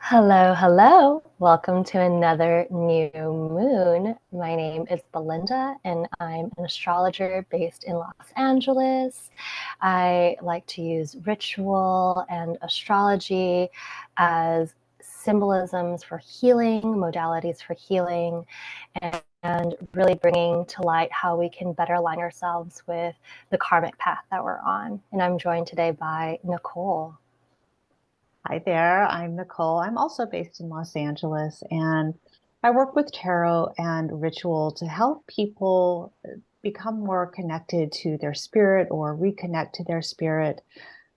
Hello, hello. Welcome to another new moon. My name is Belinda and I'm an astrologer based in Los Angeles. I like to use ritual and astrology as symbolisms for healing, modalities for healing, and really bringing to light how we can better align ourselves with the karmic path that we're on. And I'm joined today by Nicole. Hi there, I'm Nicole. I'm also based in Los Angeles and I work with tarot and ritual to help people become more connected to their spirit or reconnect to their spirit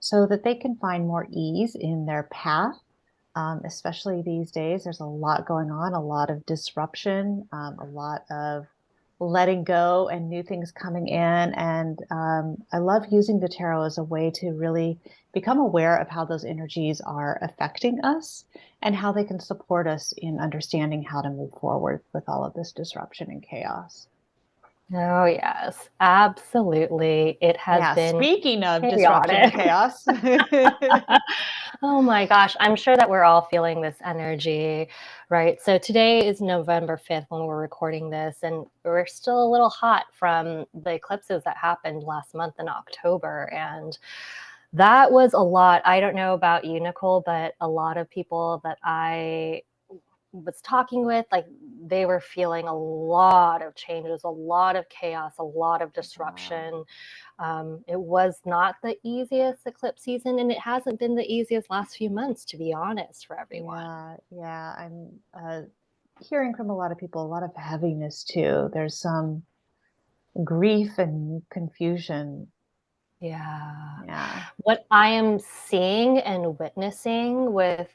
so that they can find more ease in their path. Especially these days, there's a lot going on, a lot of disruption, a lot of letting go and new things coming in. And I love using the tarot as a way to really become aware of how those energies are affecting us and how they can support us in understanding how to move forward with all of this disruption and chaos. Oh, yes, absolutely. It has Yeah, been speaking of disruption and chaotic. chaos. Oh my gosh, I'm sure that we're all feeling this energy, right? So today is November 5th when we're recording this, and we're still a little hot from the eclipses that happened last month in October. And that was a lot. I don't know about you, Nicole, but a lot of people that I was talking with, like they were feeling a lot of changes, a lot of chaos, a lot of Yeah. disruption. It was not the easiest eclipse season, and it hasn't been the easiest last few months, to be honest, for everyone. Yeah. I'm hearing from a lot of people, a lot of heaviness too. There's some grief and confusion. Yeah. Yeah. What I am seeing and witnessing with,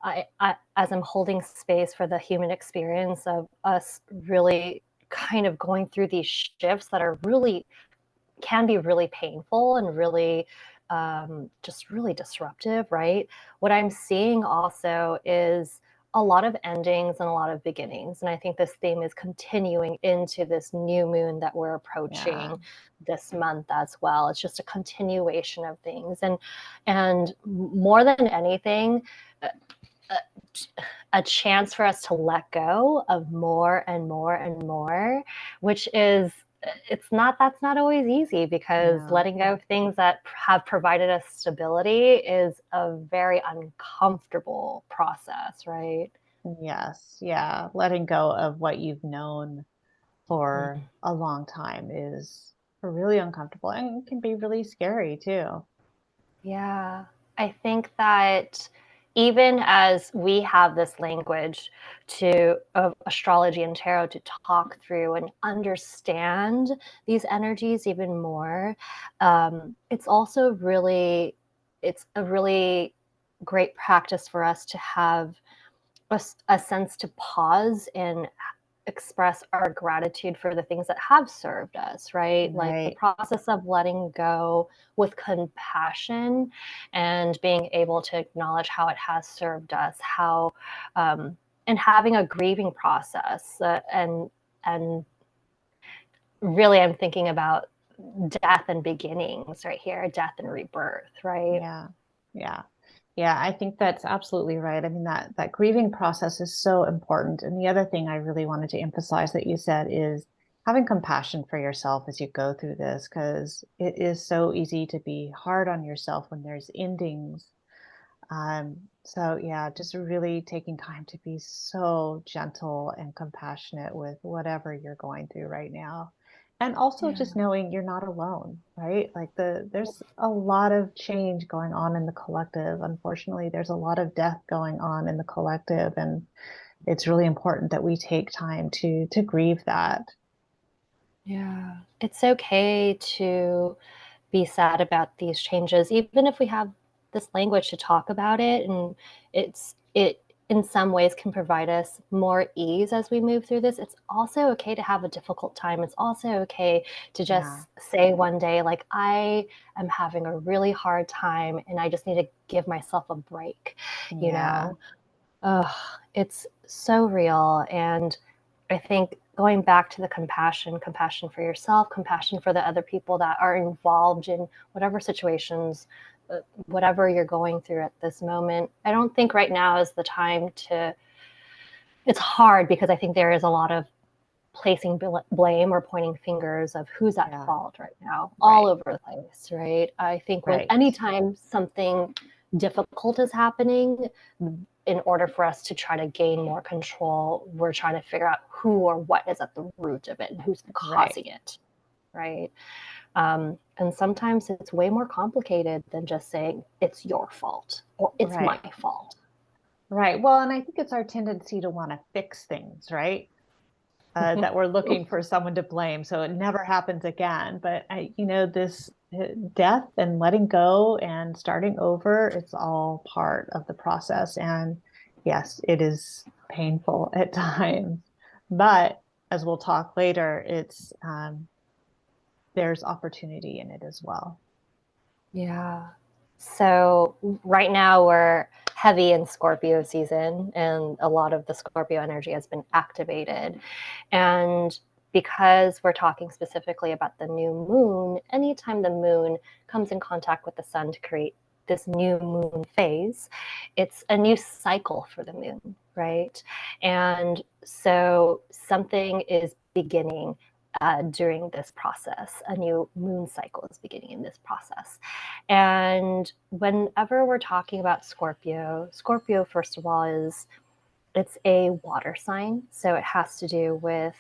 as I'm holding space for the human experience of us really kind of going through these shifts that are really can be really painful and really just really disruptive, right? What I'm seeing also is a lot of endings and a lot of beginnings. And I think this theme is continuing into this new moon that we're Yeah. approaching this month as well. It's just a continuation of things. And more than anything, a, a chance for us to let go of more and more and more, which is that's not always easy because No. letting go of things that have provided us stability is a very uncomfortable process, right? Yes. Yeah. Letting go of what you've known for Mhm. a long time is really uncomfortable and can be really scary too. Yeah, I think that even as we have this language to of astrology and tarot to talk through and understand these energies even more, it's also really it's a really great practice for us to have a sense to pause and express our gratitude for the things that have served us, right? Like the Right. process of letting go with compassion and being able to acknowledge how it has served us, how and having a grieving process, and really, I'm thinking about death and beginnings right here, death and rebirth, right? Yeah. Yeah. Yeah, I think that's absolutely right. I mean, that grieving process is so important. And the other thing I really wanted to emphasize that you said is having compassion for yourself as you go through this, because it is so easy to be hard on yourself when there's endings. So yeah, just really taking time to be so gentle and compassionate with whatever you're going through right now. And also Yeah. just knowing you're not alone, right? Like there's a lot of change going on in the collective. Unfortunately, there's a lot of death going on in the collective, and it's really important that we take time to grieve that. Yeah. It's okay to be sad about these changes, even if we have this language to talk about it. And it in some ways can provide us more ease as we move through this. It's also okay to have a difficult time. It's also okay to Yeah. just say one day, like, I am having a really hard time and I just need to give myself a break, you Yeah. know? Ugh, it's so real. And I think going back to the compassion for yourself, compassion for the other people that are involved in whatever situations, whatever you're going through at this moment. I don't think right now is the time to, it's hard because I think there is a lot of placing blame or pointing fingers of who's at Yeah. fault right now, all Right. over the place, right? I think when Right. anytime something difficult is happening, in order for us to try to gain more control, we're trying to figure out who or what is at the root of it and who's Right. causing it, right? And sometimes it's way more complicated than just saying it's your fault or it's my Right. fault. Right. Well, and I think it's our tendency to want to fix things, right? That we're looking for someone to blame so it never happens again. But this death and letting go and starting over, it's all part of the process. And yes, it is painful at times, but as we'll talk later, it's there's opportunity in it as well. Yeah. So right now we're heavy in Scorpio season, and a lot of the Scorpio energy has been activated. And because we're talking specifically about the new moon, anytime the moon comes in contact with the sun to create this new moon phase, it's a new cycle for the moon, right? And so something is beginning during this process. A new moon cycle is beginning in this process. And whenever we're talking about Scorpio, Scorpio, first of all, it's a water sign. So it has to do with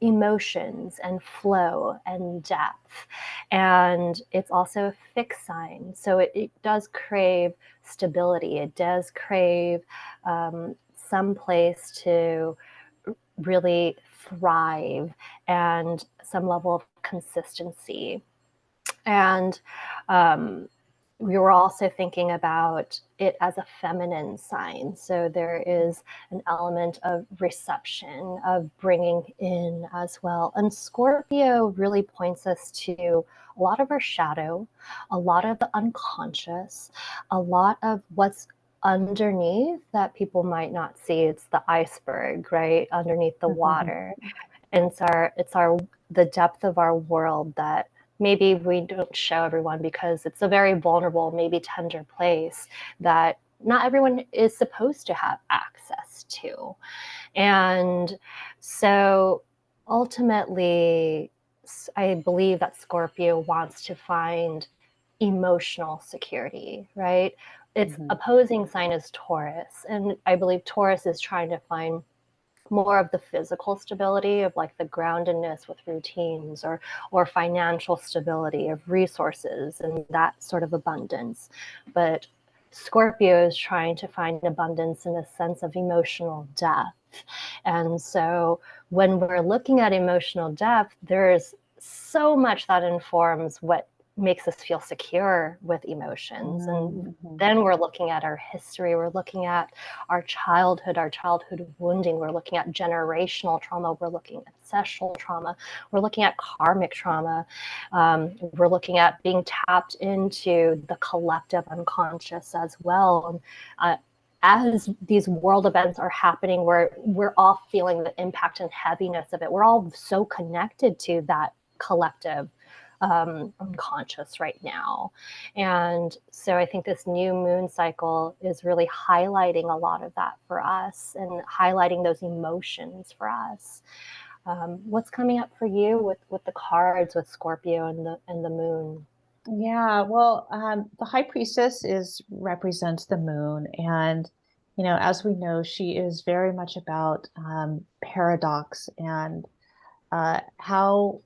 emotions and flow and depth. And it's also a fixed sign. So it does crave stability. It does crave some place to really thrive and some level of consistency. And um, we were also thinking about it as a feminine sign. So there is an element of reception, of bringing in as well. And Scorpio really points us to a lot of our shadow, a lot of the unconscious, a lot of what's underneath that people might not see. It's the iceberg, right? Underneath the water. And it's our the depth of our world that maybe we don't show everyone because it's a very vulnerable, maybe tender place that not everyone is supposed to have access to. And so ultimately, I believe that Scorpio wants to find emotional security, right? Its Mhm. opposing sign is Taurus. And I believe Taurus is trying to find more of the physical stability of like the groundedness with routines or financial stability of resources and that sort of abundance. But Scorpio is trying to find abundance in a sense of emotional depth. And so when we're looking at emotional depth, there's so much that informs what makes us feel secure with emotions. And Mhm. then we're looking at our history, we're looking at our childhood wounding, we're looking at generational trauma, we're looking at ancestral trauma, we're looking at karmic trauma, we're looking at being tapped into the collective unconscious as well. As these world events are happening, we're all feeling the impact and heaviness of it. We're all so connected to that collective unconscious right now. And so I think this new moon cycle is really highlighting a lot of that for us and highlighting those emotions for us. What's coming up for you with the cards with Scorpio and the moon? Yeah, well, the high priestess is represents the moon, and as we know, she is very much about paradox and how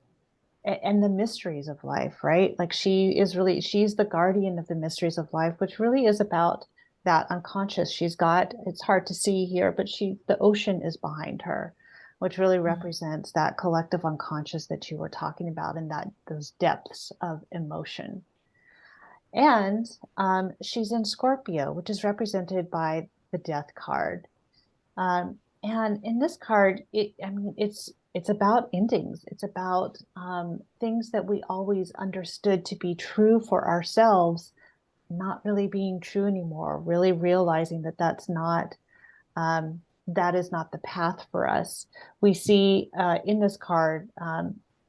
and the mysteries of life, right? Like she's the guardian of the mysteries of life, which really is about that unconscious. It's hard to see here, but the ocean is behind her, which really represents that collective unconscious that you were talking about and that those depths of emotion. And she's in Scorpio, which is represented by the Death card. And in this card, it's about endings. It's about things that we always understood to be true for ourselves, not really being true anymore. Really realizing that that's not. that is not the path for us. We see in this card,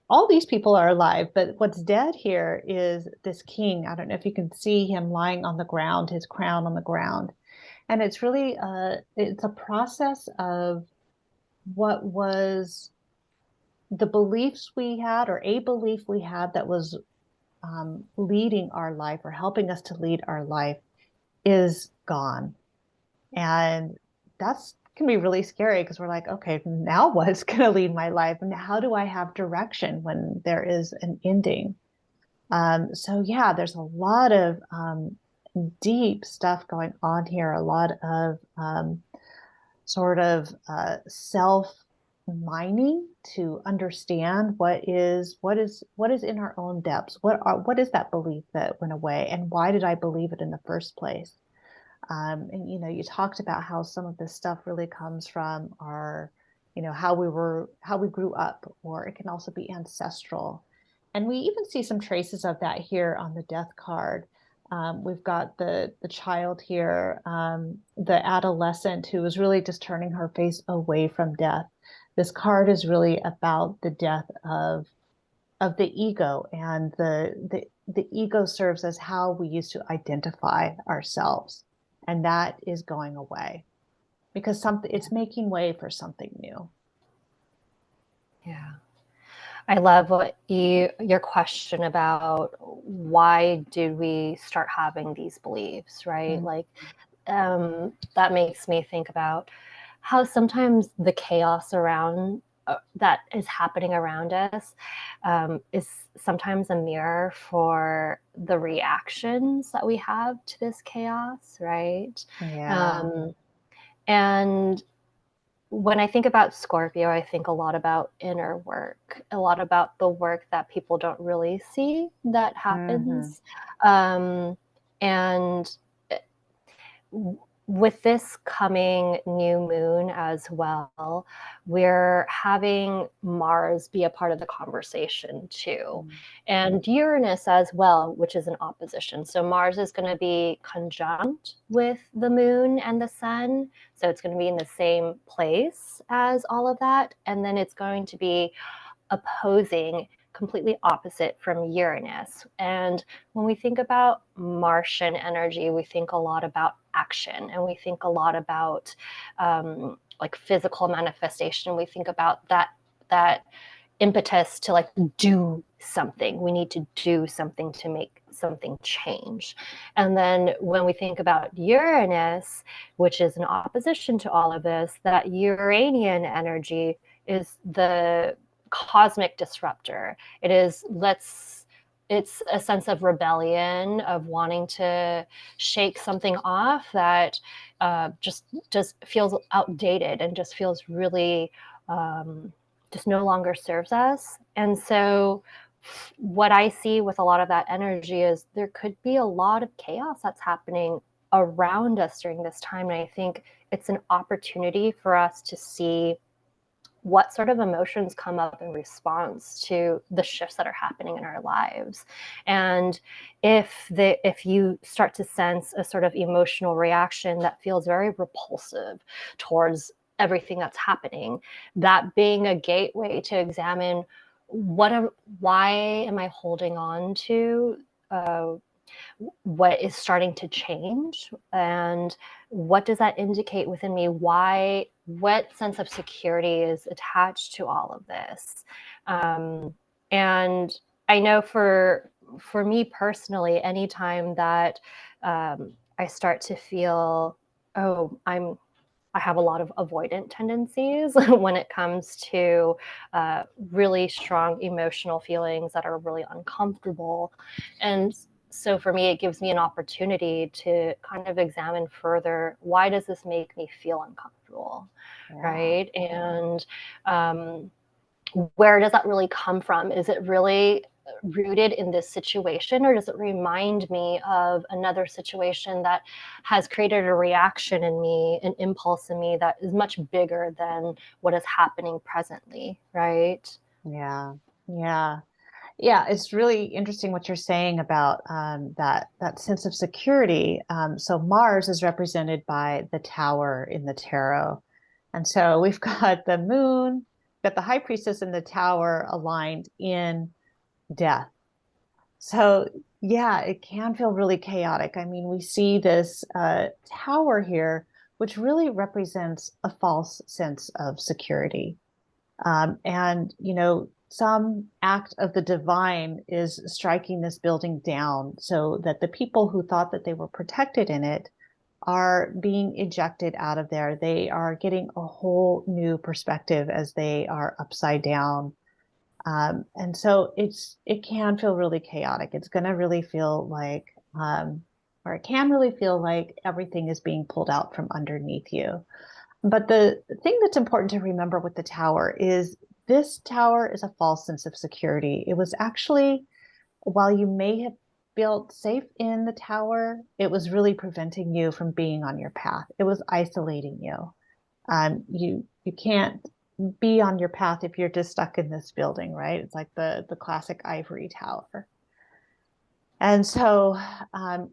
all these people are alive, but what's dead here is this king. I don't know if you can see him lying on the ground, his crown on the ground. And it's really it's a process of what was the beliefs we had, or a belief we had that was leading our life or helping us to lead our life, is gone. And that's can be really scary because we're like, okay, now what's going to lead my life? And how do I have direction when there is an ending? So, yeah, there's a lot of deep stuff going on here, a lot of sort of self mining to understand what is in our own depths. What is that belief that went away, and why did I believe it in the first place? And you talked about how some of this stuff really comes from our, how we grew up, or it can also be ancestral. And we even see some traces of that here on the death card. We've got the child here, the adolescent who is really just turning her face away from death. This card is really about the death of the ego, and the ego serves as how we used to identify ourselves, and that is going away because something it's making way for something new. Yeah. I love your question about why did we start having these beliefs, right? Mm. Like, that makes me think about how sometimes the chaos around that is happening around us is sometimes a mirror for the reactions that we have to this chaos, right? Yeah. Um, and when I think about Scorpio, I think a lot about inner work, a lot about the work that people don't really see that Hmm. happens. And with this coming new moon as well, we're having Mars be a part of the conversation too. And Uranus as well, which is an opposition. So Mars is going to be conjunct with the moon and the sun. So it's going to be in the same place as all of that. And then it's going to be opposing, completely opposite from Uranus. And when we think about Martian energy, we think a lot about action, and we think a lot about like physical manifestation. We think about that impetus to like do something. We need to do something to make something change. And then when we think about Uranus, which is in opposition to all of this, that Uranian energy is the cosmic disruptor. It's a sense of rebellion, of wanting to shake something off that just feels outdated and just feels really just no longer serves us. And so what I see with a lot of that energy is there could be a lot of chaos that's happening around us during this time. And I think it's an opportunity for us to see what sort of emotions come up in response to the shifts that are happening in our lives. And if you start to sense a sort of emotional reaction that feels very repulsive towards everything that's happening, that being a gateway to examine why am I holding on to what is starting to change, and what does that indicate within me? What sense of security is attached to all of this? And I know for me personally, anytime that I start to feel, oh, I have a lot of avoidant tendencies when it comes to really strong emotional feelings that are really uncomfortable. And so for me, it gives me an opportunity to kind of examine further, why does this make me feel uncomfortable? Yeah. Right. And where does that really come from? Is it really rooted in this situation, or does it remind me of another situation that has created a reaction in me, an impulse in me that is much bigger than what is happening presently, right? Yeah. Yeah. Yeah, it's really interesting what you're saying about that sense of security. So Mars is represented by the Tower in the tarot, And so we've got the moon, got the high priestess in the tower aligned in death. So yeah, it can feel really chaotic. I mean, we see this tower here, which really represents a false sense of security. And, some act of the divine is striking this building down so that the people who thought that they were protected in it are being ejected out of there. They are getting a whole new perspective as they are upside down. And so it can feel really chaotic. It's going to really feel like, or it can really feel like everything is being pulled out from underneath you. But the thing that's important to remember with the tower is this tower is a false sense of security. It was actually, while you may have felt safe in the tower, it was really preventing you from being on your path. It was isolating you. You can't be on your path if you're just stuck in this building, right? It's like the classic ivory tower. And so,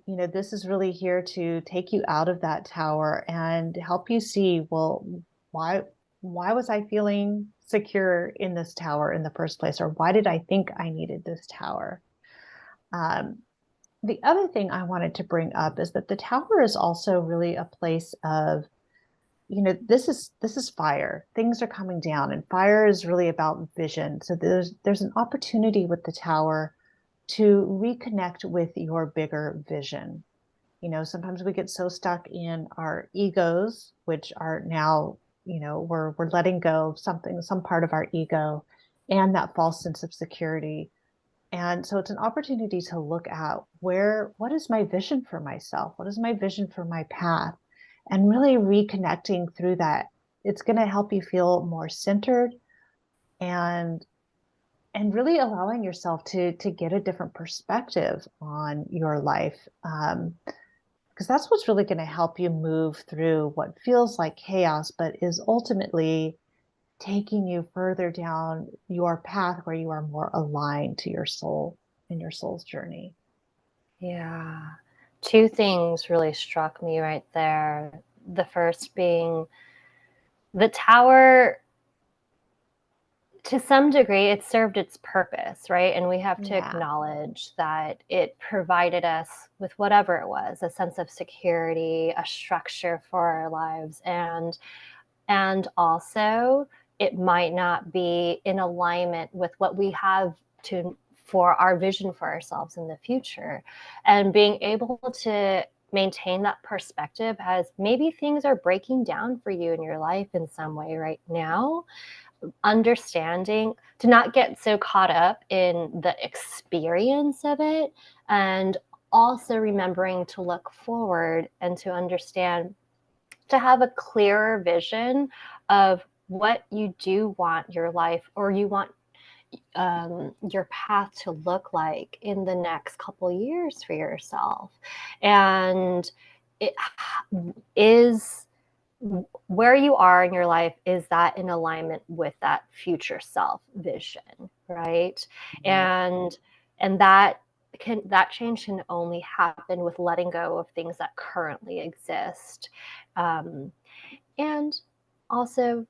this is really here to take you out of that tower and help you see, well, why why was I feeling secure in this tower in the first place? Or why did I think I needed this tower? Um, the other thing I wanted to bring up is that the tower is also really a place of, this is fire. Things are coming down, and fire is really about vision. So there's an opportunity with the tower to reconnect with your bigger vision. Sometimes we get so stuck in our egos, which are now, we're letting go of something, some part of our ego, and that false sense of security. And so it's an opportunity to look at what is my vision for myself? What is my vision for my path? And really reconnecting through that. It's going to help you feel more centered and really allowing yourself to get a different perspective on your life. Because that's what's really going to help you move through what feels like chaos, but is ultimately taking you further down your path where you are more aligned to your soul and your soul's journey. Yeah. Two things really struck me right there. The first being the tower, to some degree, it served its purpose, right? And we have to Yeah. acknowledge that it provided us with whatever it was, a sense of security, a structure for our lives, and also it might not be in alignment with what we have to for our vision for ourselves in the future. And being able to maintain that perspective as maybe things are breaking down for you in your life in some way right now, understanding to not get so caught up in the experience of it, and also remembering to look forward and to understand, to have a clearer vision of what you do want your life, or you want your path to look like in the next couple years for yourself. And it is, where you are in your life, is that in alignment with that future self vision, right? Right. And that change can only happen with letting go of things that currently exist. um, and also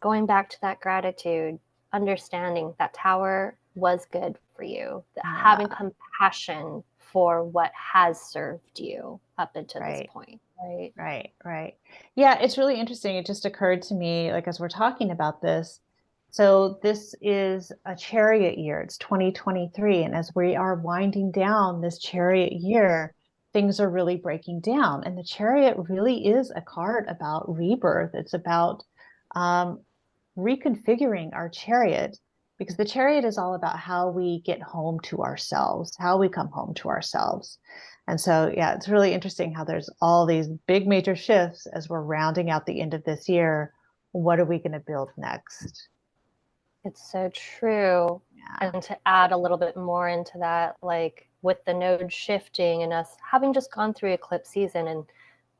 going back to that gratitude, understanding that tower was good for you, having Yeah. compassion for what has served you up until this Right. point, right? Right, right. Yeah, it's really interesting. It just occurred to me, like as we're talking about this. So this is a chariot year. It's 2023. And as we are winding down this chariot year, things are really breaking down. And the chariot really is a card about rebirth. It's about um, reconfiguring our chariot, because the chariot is all about how we get home to ourselves, how we come home to ourselves. And so, yeah, it's really interesting how there's all these big major shifts as we're rounding out the end of this year. What are we going to build next? It's so true. Yeah. And to add a little bit more into that, like with the node shifting and us having just gone through eclipse season, and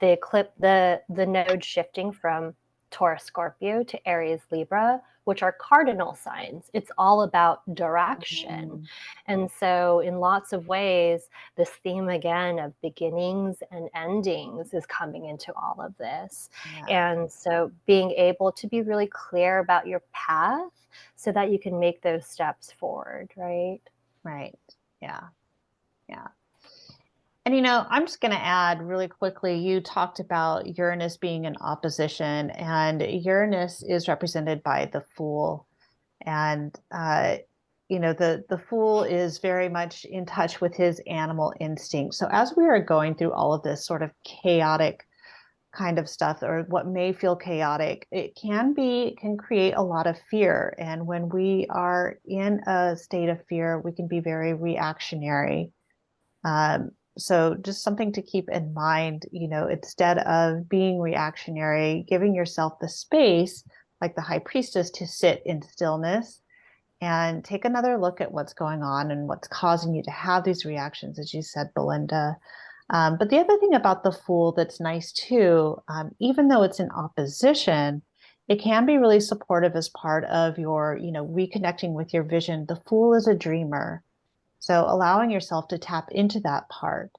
the node shifting from Taurus, Scorpio to Aries, Libra, which are cardinal signs. It's all about direction. Mm, And so, in lots of ways, this theme again of beginnings and endings is coming into all of this. yeah, And so, being able to be really clear about your path so that you can make those steps forward, right? right. Yeah, yeah. And I'm just going to add really quickly, you talked about Uranus being in opposition, and Uranus is represented by the Fool. And the Fool is very much in touch with his animal instinct. So as we are going through all of this sort of chaotic kind of stuff, or what may feel chaotic, it can create a lot of fear. And when we are in a state of fear, we can be very reactionary. So just something to keep in mind, instead of being reactionary, giving yourself the space, like the high priestess, to sit in stillness and take another look at what's going on and what's causing you to have these reactions, as you said, Belinda. But the other thing about the Fool that's nice too, even though it's in opposition, it can be really supportive as part of your, reconnecting with your vision. The Fool is a dreamer. So allowing yourself to tap into that part.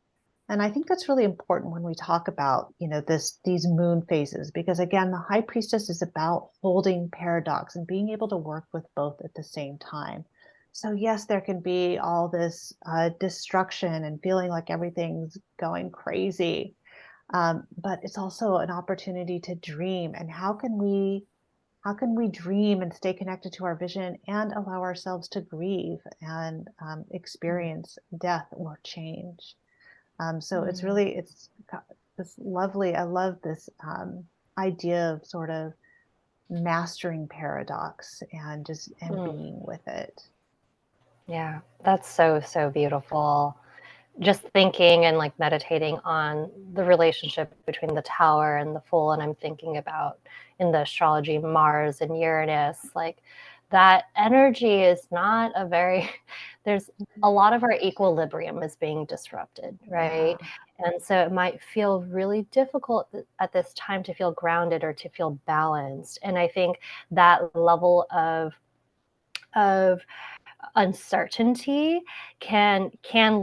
And I think that's really important when we talk about, these moon phases, because again, the high priestess is about holding paradox and being able to work with both at the same time. So yes, there can be all this destruction and feeling like everything's going crazy. But it's also an opportunity to dream. And how can we dream and stay connected to our vision and allow ourselves to grieve and experience death or change? So it's Mm. really, it's this lovely, I love this idea of sort of mastering paradox and Mm. being with it. Yeah, that's so, so beautiful. Just thinking and like meditating on the relationship between the tower and the fool, and I'm thinking about in the astrology Mars and Uranus, like that energy is not a very there's a lot of our equilibrium is being disrupted, Yeah. right? And so it might feel really difficult at this time to feel grounded or to feel balanced. And I think that level of uncertainty can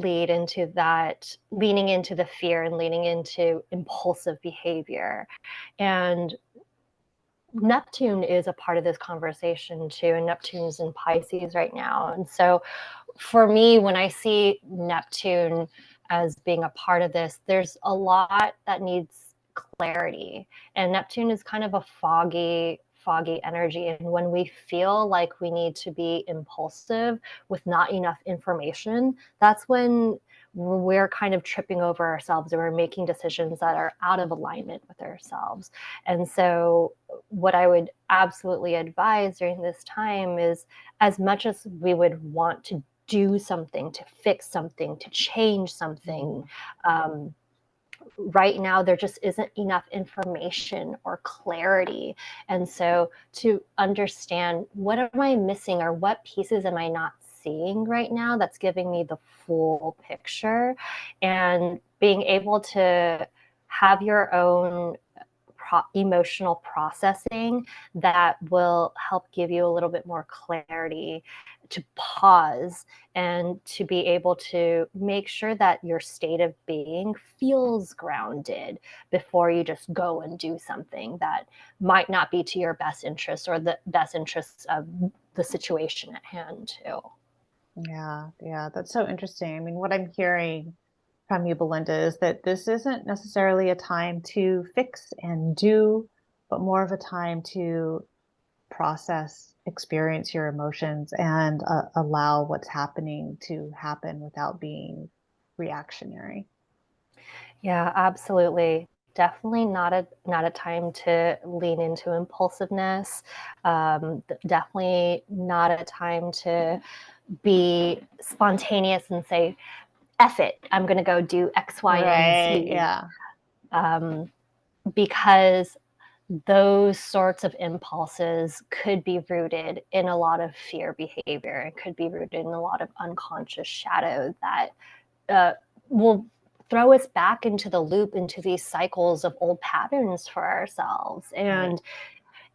lead into that leaning into the fear and leaning into impulsive behavior. And Neptune is a part of this conversation too, and Neptune's in Pisces right now. And so for me, when I see Neptune as being a part of this, there's a lot that needs clarity. And Neptune is kind of a foggy energy. And when we feel like we need to be impulsive with not enough information, that's when we're kind of tripping over ourselves, or we're making decisions that are out of alignment with ourselves. And so what I would absolutely advise during this time is, as much as we would want to do something, to fix something, to change something, um, right now there just isn't enough information or clarity. And so to understand, what am I missing, or what pieces am I not seeing right now that's giving me the full picture, and being able to have your own emotional processing that will help give you a little bit more clarity, to pause and to be able to make sure that your state of being feels grounded before you just go and do something that might not be to your best interest or the best interests of the situation at hand too. Yeah, yeah, that's so interesting. I mean, what I'm hearing from you, Belinda, is that this isn't necessarily a time to fix and do, but more of a time to process, experience your emotions, and allow what's happening to happen without being reactionary. Yeah, absolutely. Definitely not a time to lean into impulsiveness. Definitely not a time to be spontaneous and say, "F it, I'm going to go do X, Y, and Right. Z," Yeah. um, because those sorts of impulses could be rooted in a lot of fear behavior. It could be rooted in a lot of unconscious shadow that uh, will throw us back into the loop, into these cycles of old patterns for ourselves. Right. And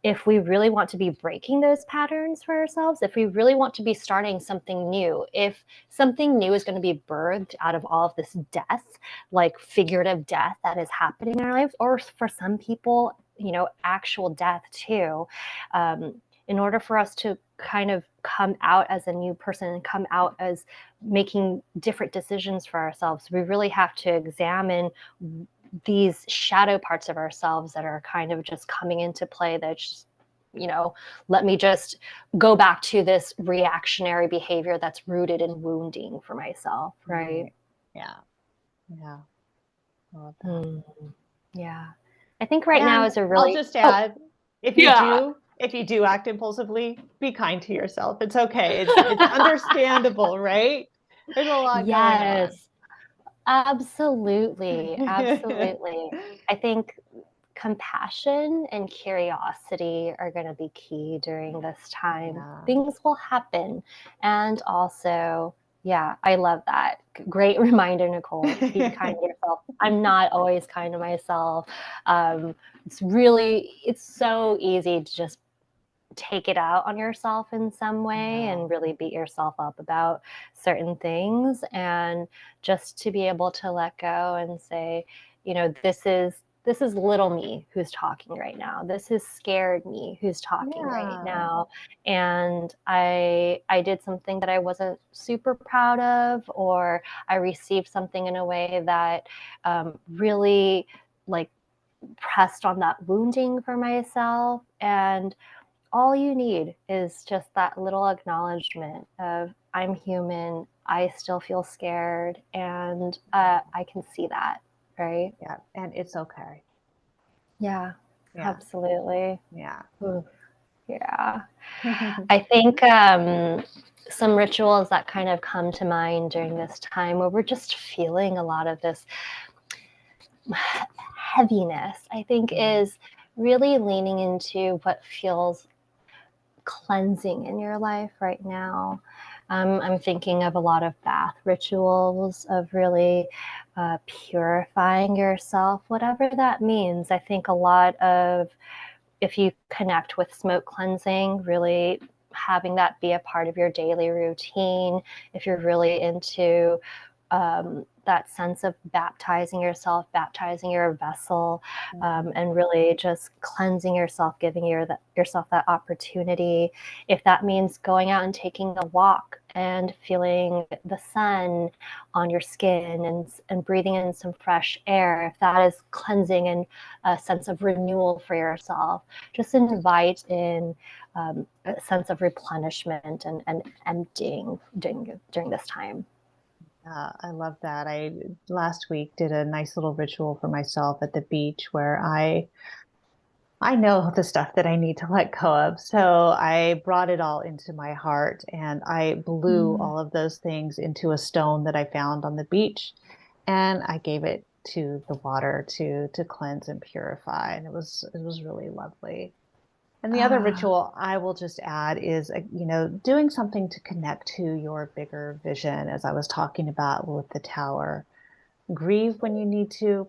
if we really want to be breaking those patterns for ourselves, if we really want to be starting something new, if something new is going to be birthed out of all of this death, like figurative death that is happening in our lives, or for some people, actual death too, in order for us to kind of come out as a new person and come out as making different decisions for ourselves, we really have to examine these shadow parts of ourselves that are kind of just coming into play, that just, let me just go back to this reactionary behavior that's rooted in wounding for myself, right? Yeah. Yeah. I love that. Mm, yeah. I think right now And is a I'll really, just oh, add, yeah. if you do act impulsively, be kind to yourself. It's okay. It's understandable, right? There's a lot going on. Yes, absolutely. Absolutely. I think compassion and curiosity are going to be key during this time. Yeah. Things will happen. And also, yeah, I love that. Great reminder, Nicole. Be kind to yourself. I'm not always kind to myself. It's so easy to just take it out on yourself in some way Yeah. and really beat yourself up about certain things, and just to be able to let go and say, this is little me who's talking right now, this is scared me who's talking right Yeah. now, and I did something that I wasn't super proud of, or I received something in a way that really, like, pressed on that wounding for myself. And all you need is just that little acknowledgement of, I'm human, I still feel scared, and I can see that, right? Yeah. And it's okay. Yeah, Yeah. absolutely. Yeah. Ooh, yeah. I think some rituals that kind of come to mind during this time where we're just feeling a lot of this heaviness, I think, is really leaning into what feels cleansing in your life right now. I'm thinking of a lot of bath rituals, of really purifying yourself, whatever that means. I think a lot of, if you connect with smoke cleansing, really having that be a part of your daily routine. If you're really into that sense of baptizing yourself, baptizing your vessel, and really just cleansing yourself, giving yourself that opportunity. If that means going out and taking a walk and feeling the sun on your skin, and breathing in some fresh air, if that is cleansing and a sense of renewal for yourself, just invite in a sense of replenishment and emptying during this time. I love that. I last week did a nice little ritual for myself at the beach where I know the stuff that I need to let go of. So I brought it all into my heart and I blew Mm. all of those things into a stone that I found on the beach and I gave it to the water to cleanse and purify. And it was really lovely. And the other Ah, ritual I will just add is, doing something to connect to your bigger vision, as I was talking about with the tower. Grieve when you need to,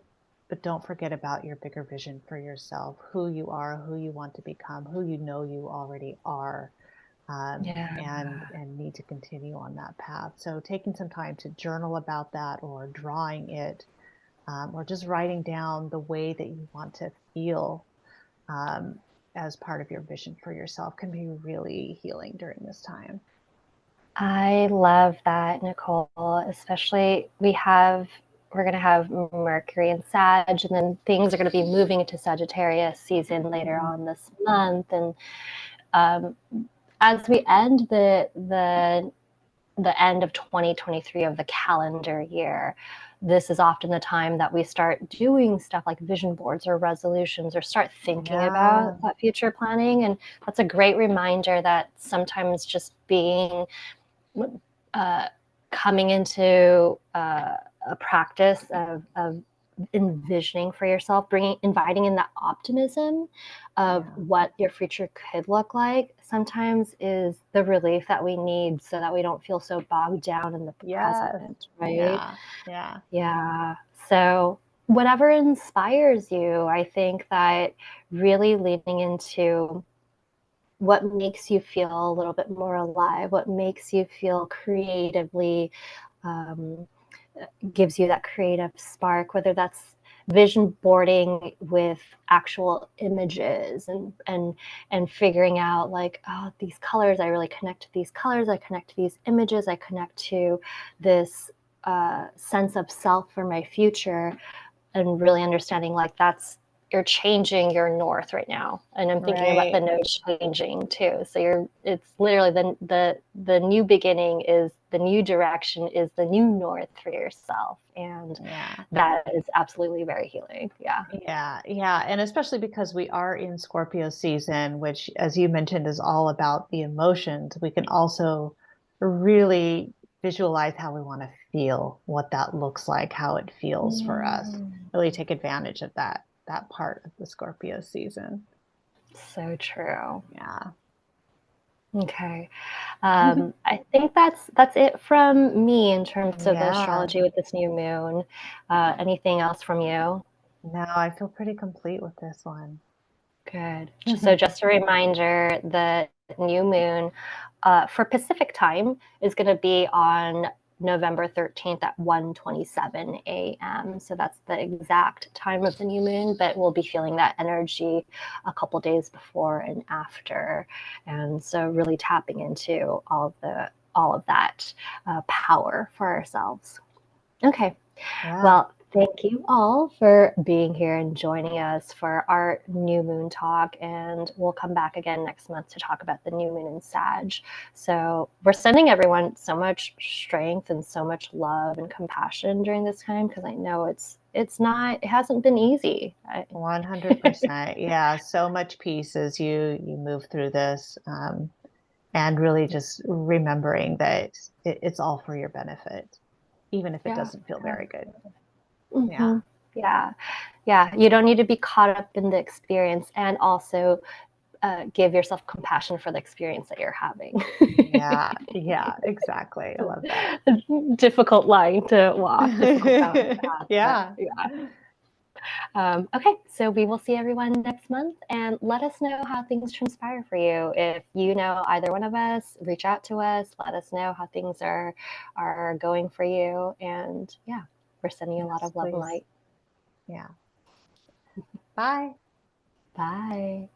but don't forget about your bigger vision for yourself, who you are, who you want to become, who you know you already are, yeah. and need to continue on that path. So taking some time to journal about that, or drawing it, or just writing down the way that you want to feel, um, as part of your vision for yourself can be really healing during this time. I love that, Nicole. Especially we're going to have Mercury in Sag, and then things are going to be moving into Sagittarius season later Mhm. on this month. And um, as we end the end of 2023 of the calendar year, this is often the time that we start doing stuff like vision boards or resolutions, or start thinking about Yeah. that future planning. And that's a great reminder that sometimes just being uh, coming into a practice of envisioning for yourself, inviting in that optimism of Yeah. what your future could look like, sometimes is the relief that we need, so that we don't feel so bogged down in the Yes. present, right? Yeah. Yeah. Yeah. So whatever inspires you. I think that really leaning into what makes you feel a little bit more alive, what makes you feel creatively, um, gives you that creative spark, whether that's vision boarding with actual images and figuring out like, oh, these colors, I really connect to these colors, I connect to these images, I connect to this sense of self for my future, and really understanding like that's, you're changing your north right now, and I'm thinking about the Right. node changing too. So it's literally the new beginning is the new direction, is the new north for yourself, and Yeah. that is absolutely very healing. Yeah. Yeah, yeah. And especially because we are in Scorpio season, which, as you mentioned, is all about the emotions, we can also really visualize how we want to feel, what that looks like, how it feels for us. Really take advantage of that part of the Scorpio season. So true. Yeah. Okay. I think that's it from me in terms of the Yeah. astrology with this new moon. Anything else from you? No, I feel pretty complete with this one. Good. So just a reminder, the new moon for Pacific time is going to be on November 13th at 1:27 a.m. So that's the exact time of the new moon, but we'll be feeling that energy a couple days before and after. And so really tapping into all of that power for ourselves. Okay. Yeah. Well, thank you all for being here and joining us for our new moon talk. And we'll come back again next month to talk about the new moon in Sag. So we're sending everyone so much strength and so much love and compassion during this time, because I know it hasn't been easy. 100%. Yeah, so much peace as you move through this. And really just remembering that it's all for your benefit, even if it Yeah. doesn't feel very good. Hmm. Yeah. Yeah. Yeah. You don't need to be caught up in the experience, and also give yourself compassion for the experience that you're having. Yeah. Yeah, exactly. I love that. Difficult line to walk, difficult path, but Yeah. yeah. Okay, so we will see everyone next month, and let us know how things transpire for you. If you know either one of us, reach out to us. Let us know how things are going for you, and yeah, we're sending you a lot Yes, of love and please. light. Yeah. Bye. Bye.